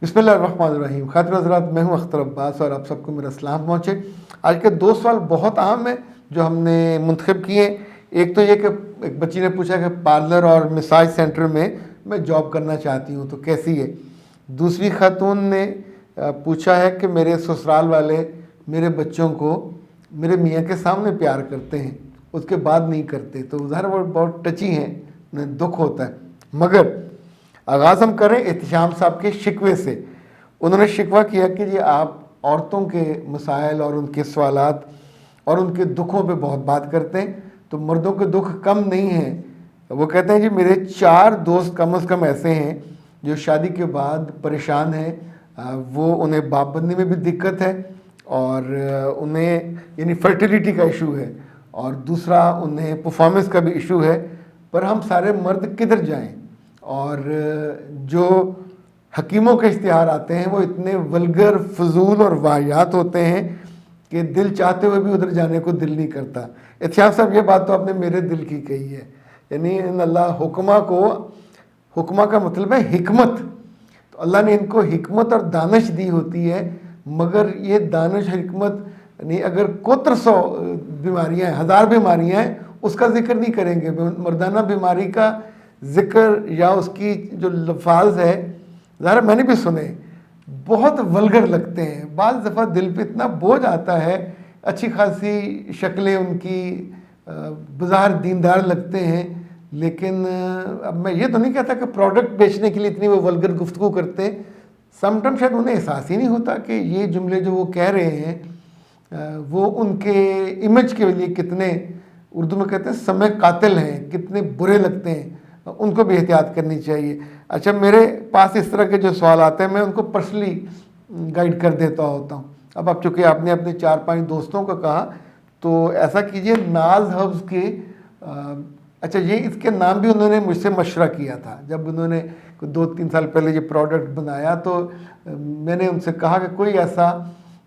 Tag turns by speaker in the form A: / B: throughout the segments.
A: بسم اللہ الرحمن الرحیم. خاطر حضرات، میں ہوں اختر عباس اور آپ سب کو میرا سلام پہنچے. آج کے 2 سوال بہت اہم ہیں جو ہم نے منتخب کیے ہیں. ایک تو یہ کہ ایک بچی نے پوچھا کہ پارلر اور مساج سینٹر میں جاب کرنا چاہتی ہوں تو کیسی ہے. دوسری خاتون نے پوچھا ہے کہ میرے سسرال والے میرے بچوں کو میرے میاں کے سامنے پیار کرتے ہیں، اس کے بعد نہیں کرتے. تو ظاہر وہ بہت ٹچی ہیں، انہیں دکھ ہوتا ہے. مگر آغاز ہم کریں احتشام صاحب کے شکوے سے. انہوں نے شکوہ کیا کہ جی آپ عورتوں کے مسائل اور ان کے سوالات اور ان کے دکھوں پہ بہت بات کرتے ہیں، تو مردوں کے دکھ کم نہیں ہیں. وہ کہتے ہیں جی میرے 4 دوست کم از کم ایسے ہیں جو شادی کے بعد پریشان ہیں. وہ انہیں باپ بننے میں بھی دقت ہے، اور انہیں یعنی فرٹیلیٹی کا ایشو ہے، اور دوسرا انہیں پرفارمنس کا بھی ایشو ہے. پر ہم سارے مرد کدھر جائیں؟ اور جو حکیموں کے اشتہار آتے ہیں وہ اتنے ولگر، فضول اور واہیات ہوتے ہیں کہ دل چاہتے ہوئے بھی ادھر جانے کو دل نہیں کرتا. احتشام صاحب، یہ بات تو آپ نے میرے دل کی کہی ہے. یعنی ان اللہ حکمہ کا مطلب ہے حکمت. تو اللہ نے ان کو حکمت اور دانش دی ہوتی ہے، مگر یہ دانش حکمت یعنی اگر کوتر 100 بیماریاں ہیں، 1000 بیماریاں ہیں، اس کا ذکر نہیں کریں گے. مردانہ بیماری کا ذکر یا اس کی جو لفاظ ہے، ظاہر میں نے بھی سنے، بہت ولگر لگتے ہیں. بعض دفعہ دل پہ اتنا بوجھ آتا ہے. اچھی خاصی شکلیں ان کی بظاہر دیندار لگتے ہیں، لیکن اب میں یہ تو نہیں کہتا کہ پروڈکٹ بیچنے کے لیے اتنی وہ ولگر گفتگو کرتے ہیں. سم ٹائم شاید انہیں احساس ہی نہیں ہوتا کہ یہ جملے جو وہ کہہ رہے ہیں وہ ان کے امیج کے لیے کتنے، اردو میں کہتے ہیں سمے قاتل ہیں، کتنے برے لگتے ہیں. ان کو بھی احتیاط کرنی چاہیے. اچھا، میرے پاس اس طرح کے جو سوال آتے ہیں میں ان کو پرسنلی گائیڈ کر دیتا ہوتا ہوں. اب چونکہ آپ نے اپنے 4-5 دوستوں کا کہا تو ایسا کیجئے، ناز ہربز کے اچھا یہ اس کے نام بھی انہوں نے مجھ سے مشورہ کیا تھا. جب انہوں نے 2-3 سال پہلے یہ پروڈکٹ بنایا تو میں نے ان سے کہا کہ کوئی ایسا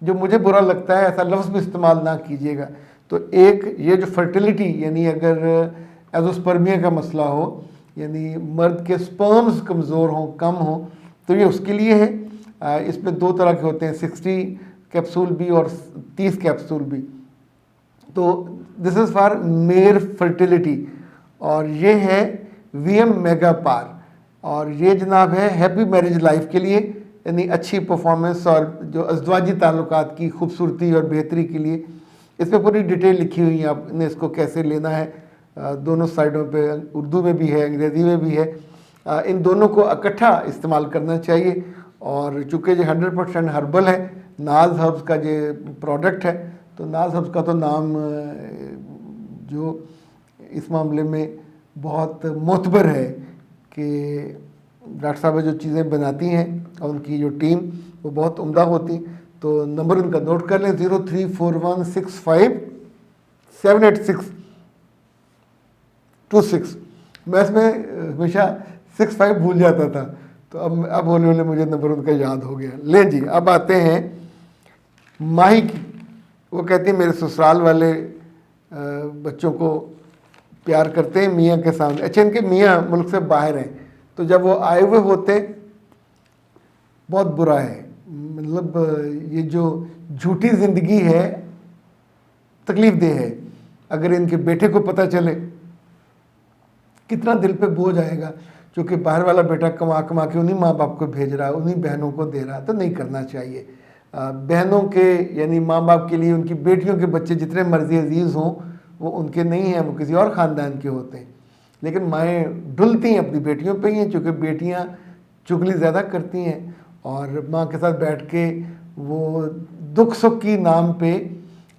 A: جو مجھے برا لگتا ہے ایسا لفظ بھی استعمال نہ کیجیے گا. تو ایک یہ جو فرٹیلیٹی یعنی اگر ایزوسپرمیا کا مسئلہ ہو، یعنی مرد کے سپرمز کمزور ہوں، کم ہوں، تو یہ اس کے لیے ہے. اس میں 2 طرح کے ہوتے ہیں، 60 کیپسول بھی اور 30 کیپسول بھی. تو دس از فار میئر فرٹیلیٹی، اور یہ ہے VM میگا پار، اور یہ جناب ہے ہیپی میرج لائف کے لیے، یعنی اچھی پرفارمنس اور جو ازدواجی تعلقات کی خوبصورتی اور بہتری کے لیے. اس میں پوری ڈیٹیل لکھی ہوئی ہیں، آپ نے اس کو کیسے لینا ہے. دونوں سائڈوں پہ اردو میں بھی ہے، انگریزی میں بھی ہے. ان دونوں کو اکٹھا استعمال کرنا چاہیے. اور چونکہ یہ 100% ہربل ہے، ناز ہربز کا یہ پروڈکٹ ہے، تو ناز ہربز کا تو نام جو اس معاملے میں بہت معتبر ہے کہ ڈاکٹر صاحبہ جو چیزیں بناتی ہیں اور ان کی جو ٹیم وہ بہت عمدہ ہوتی. تو نمبر ان کا نوٹ کر لیں، 0341657862. میں اس میں ہمیشہ 65 بھول جاتا تھا، تو اب ہولے ہولے مجھے نمبر ان کا یاد ہو گیا. لیں جی، اب آتے ہیں ماہی کی. وہ کہتی ہیں میرے سسرال والے بچوں کو پیار کرتے ہیں میاں کے سامنے. اچھا، ان کے میاں ملک سے باہر ہیں، تو جب وہ آئے ہوئے ہوتے بہت برا ہے. مطلب یہ جو جھوٹی زندگی ہے تکلیف دہ ہے. اگر ان کے بیٹے کو پتہ چلے کتنا دل پہ بوجھ آئے گا. چونکہ باہر والا بیٹا کما کما کے انہیں ماں باپ کو بھیج رہا، انہیں بہنوں کو دے رہا، تو نہیں کرنا چاہیے. بہنوں کے یعنی ماں باپ کے لیے ان کی بیٹیوں کے بچے جتنے مرضی عزیز ہوں وہ ان کے نہیں ہیں، وہ کسی اور خاندان کے ہوتے ہیں. لیکن مائیں ڈلتی ہیں اپنی بیٹیوں پہ ہی ہیں، چونکہ بیٹیاں چغلی زیادہ کرتی ہیں اور ماں کے ساتھ بیٹھ کے وہ دکھ سکھ کی نام پہ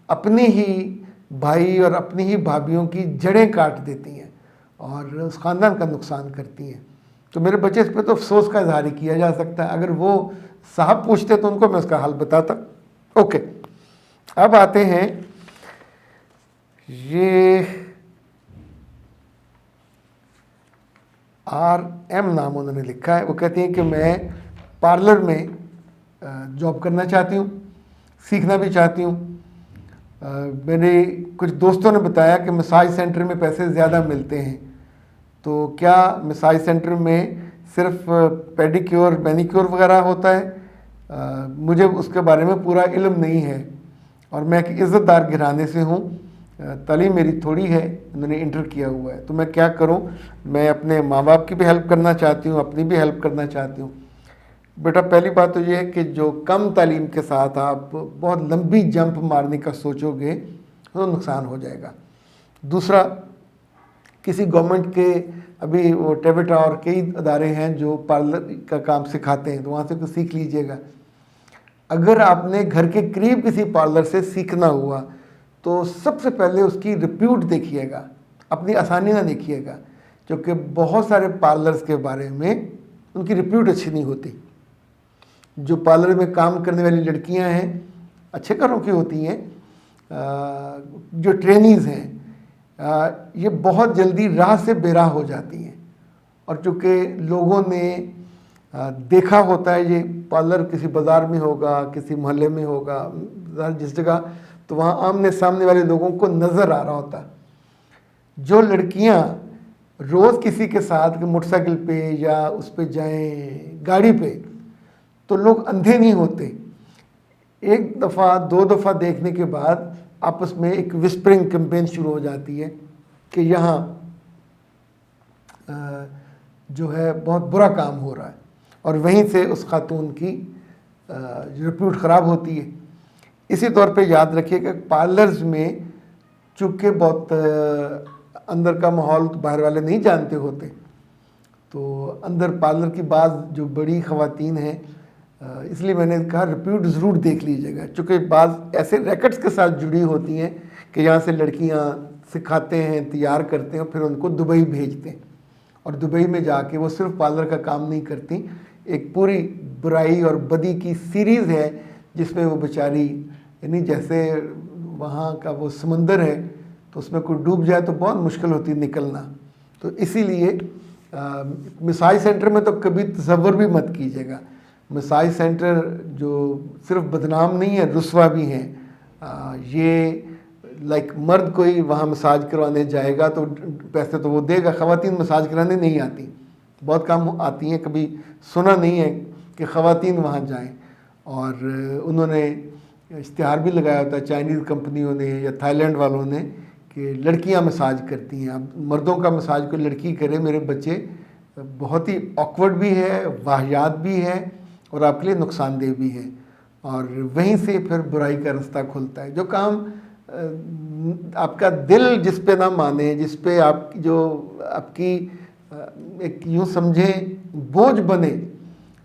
A: اپنی ہی بھائی اور اپنی ہی بھابھیوں کی جڑیں کاٹ دیتی ہیں اور اس خاندان کا نقصان کرتی ہیں. تو میرے بچے اس پہ تو افسوس کا اظہار ہی کیا جا سکتا ہے. اگر وہ صاحب پوچھتے تو ان کو میں اس کا حل بتاتا. اوکے، اب آتے ہیں یہ RM نام انہوں نے لکھا ہے. وہ کہتی ہیں کہ میں پارلر میں جاب کرنا چاہتی ہوں، سیکھنا بھی چاہتی ہوں. میرے کچھ دوستوں نے بتایا کہ مساج سینٹر میں پیسے زیادہ ملتے ہیں. تو کیا مساج سینٹر میں صرف پیڈیکیور مینیکیور وغیرہ ہوتا ہے. مجھے اس کے بارے میں پورا علم نہیں ہے اور میں ایک عزت دار گھرانے سے ہوں. تعلیم میری تھوڑی ہے, انہوں نے انٹر کیا ہوا ہے, تو میں کیا کروں. میں اپنے ماں باپ کی بھی ہیلپ کرنا چاہتی ہوں, اپنی بھی ہیلپ کرنا چاہتی ہوں. بیٹا پہلی بات تو یہ ہے کہ جو کم تعلیم کے ساتھ آپ بہت لمبی جمپ مارنے کا سوچو گے تو نقصان ہو جائے گا. دوسرا, کسی گورنمنٹ کے ابھی وہ ٹیبٹا اور کئی ادارے ہیں جو پارلر کا کام سکھاتے ہیں, تو وہاں سے کچھ سیکھ لیجئے گا. اگر آپ نے گھر کے قریب کسی پارلر سے سیکھنا ہوا تو سب سے پہلے اس کی ریپیوٹ دیکھیے گا, اپنی آسانی نہ دیکھیے گا, کیونکہ بہت سارے پارلرز کے بارے میں ان کی ریپیوٹ اچھی نہیں ہوتی. جو پارلر میں کام کرنے والی لڑکیاں ہیں اچھے گھروں کی ہوتی ہیں, جو ٹرینیز ہیں یہ بہت جلدی راہ سے بے راہ ہو جاتی ہیں, اور چونکہ لوگوں نے دیکھا ہوتا ہے یہ پارلر کسی بازار میں ہوگا, کسی محلے میں ہوگا, جس جگہ, تو وہاں آمنے سامنے والے لوگوں کو نظر آ رہا ہوتا. جو لڑکیاں روز کسی کے ساتھ موٹر سائیکل پہ یا اس پہ جائیں گاڑی پہ, تو لوگ اندھے نہیں ہوتے. ایک دفعہ دو دفعہ دیکھنے کے بعد آپس میں ایک وسپرنگ کیمپین شروع ہو جاتی ہے کہ یہاں جو ہے بہت برا کام ہو رہا ہے, اور وہیں سے اس خاتون کی ریپیوٹ خراب ہوتی ہے. اسی طور پہ یاد رکھیے کہ پارلرز میں چونکہ بہت اندر کا ماحول باہر والے نہیں جانتے ہوتے, تو اندر پارلر کی بعض جو بڑی خواتین ہیں, اس لیے میں نے کہا ریپیوٹ ضرور دیکھ لیجیے گا, چونکہ بعض ایسے ریکٹس کے ساتھ جڑی ہوتی ہیں کہ یہاں سے لڑکیاں سکھاتے ہیں, تیار کرتے ہیں, پھر ان کو دبئی بھیجتے ہیں, اور دبئی میں جا کے وہ صرف پارلر کا کام نہیں کرتی, ایک پوری برائی اور بدی کی سیریز ہے جس میں وہ بیچاری, یعنی جیسے وہاں کا وہ سمندر ہے تو اس میں کوئی ڈوب جائے تو بہت مشکل ہوتی نکلنا. تو اسی لیے مساج سینٹر میں تو کبھی تصور بھی مت کیجیے گا. مساج سینٹر جو صرف بدنام نہیں ہے, رسوا بھی ہیں. یہ لائک مرد کوئی وہاں مساج کروانے جائے گا تو پیسے تو وہ دے گا, خواتین مساج کرانے نہیں آتی, بہت کم آتی ہیں, کبھی سنا نہیں ہے کہ خواتین وہاں جائیں. اور انہوں نے اشتہار بھی لگایا ہوتا ہے چائنیز کمپنیوں نے یا تھائی لینڈ والوں نے کہ لڑکیاں مساج کرتی ہیں. اب مردوں کا مساج کوئی لڑکی کرے, میرے بچے, بہت ہی آکورڈ بھی ہے, واہیات بھی ہے, اور آپ کے لیے نقصان دہ بھی ہے, اور وہیں سے پھر برائی کا رستہ کھلتا ہے. جو کام آپ کا دل جس پہ نہ مانے, جس پہ آپ کی ایک یوں سمجھیں بوجھ بنے,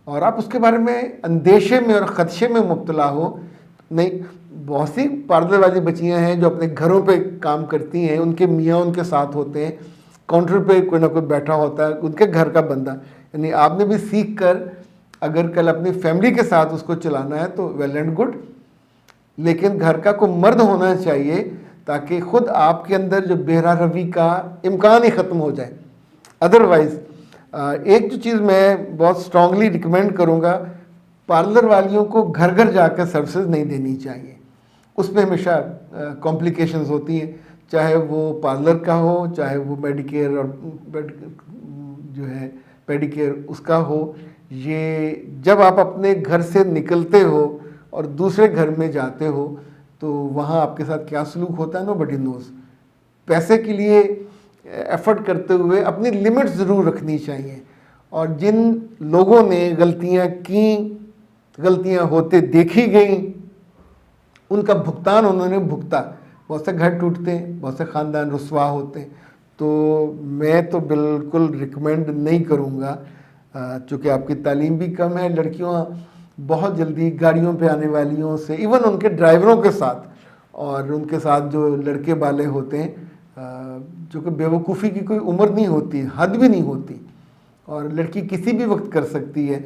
A: اور آپ اس کے بارے میں اندیشے میں اور خدشے میں مبتلا ہو. نہیں, بہت سی پارلر والی بچیاں ہیں جو اپنے گھروں پہ کام کرتی ہیں, ان کے میاں ان کے ساتھ ہوتے ہیں, کاؤنٹر پہ کوئی نہ کوئی بیٹھا ہوتا ہے, ان کے گھر کا بندہ. یعنی آپ نے بھی سیکھ کر اگر کل اپنی فیملی کے ساتھ اس کو چلانا ہے تو ویل اینڈ گڈ, لیکن گھر کا کوئی مرد ہونا چاہیے تاکہ خود آپ کے اندر جو بہرا روی کا امکان ہی ختم ہو جائے. ادروائز ایک جو چیز میں بہت اسٹرانگلی ریکمینڈ کروں گا, پارلر والیوں کو گھر گھر جا کر سروسز نہیں دینی چاہیے. اس میں ہمیشہ کمپلیکیشنز ہوتی ہیں, چاہے وہ پارلر کا ہو, چاہے وہ میڈیکیئر اور جو ہے پیڈیکیئر اس کا ہو. یہ جب آپ اپنے گھر سے نکلتے ہو اور دوسرے گھر میں جاتے ہو تو وہاں آپ کے ساتھ کیا سلوک ہوتا ہے نو بڈی نوز. پیسے کے لیے ایفرٹ کرتے ہوئے اپنی لمٹ ضرور رکھنی چاہیے, اور جن لوگوں نے غلطیاں کیں, غلطیاں ہوتے دیکھی گئیں, ان کا بھگتان انہوں نے بھگتا. بہت سے گھر ٹوٹتے ہیں, بہت سے خاندان رسوا ہوتے ہیں. تو میں تو بالکل ریکمینڈ نہیں کروں گا, چونکہ آپ کی تعلیم بھی کم ہے. لڑکیاں بہت جلدی گاڑیوں پہ آنے والیوں سے, ایون ان کے ڈرائیوروں کے ساتھ, اور ان کے ساتھ جو لڑکے والے ہوتے ہیں, جو کہ بیوقوفی کی کوئی عمر نہیں ہوتی, حد بھی نہیں ہوتی, اور لڑکی کسی بھی وقت کر سکتی ہے.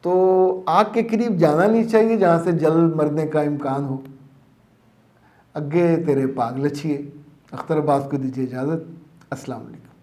A: تو آگ کے قریب جانا نہیں چاہیے جہاں سے جلد مرنے کا امکان ہو. اگے تیرے پاگ لچھیے. اختر عباس کو دیجیے اجازت. السلام علیکم.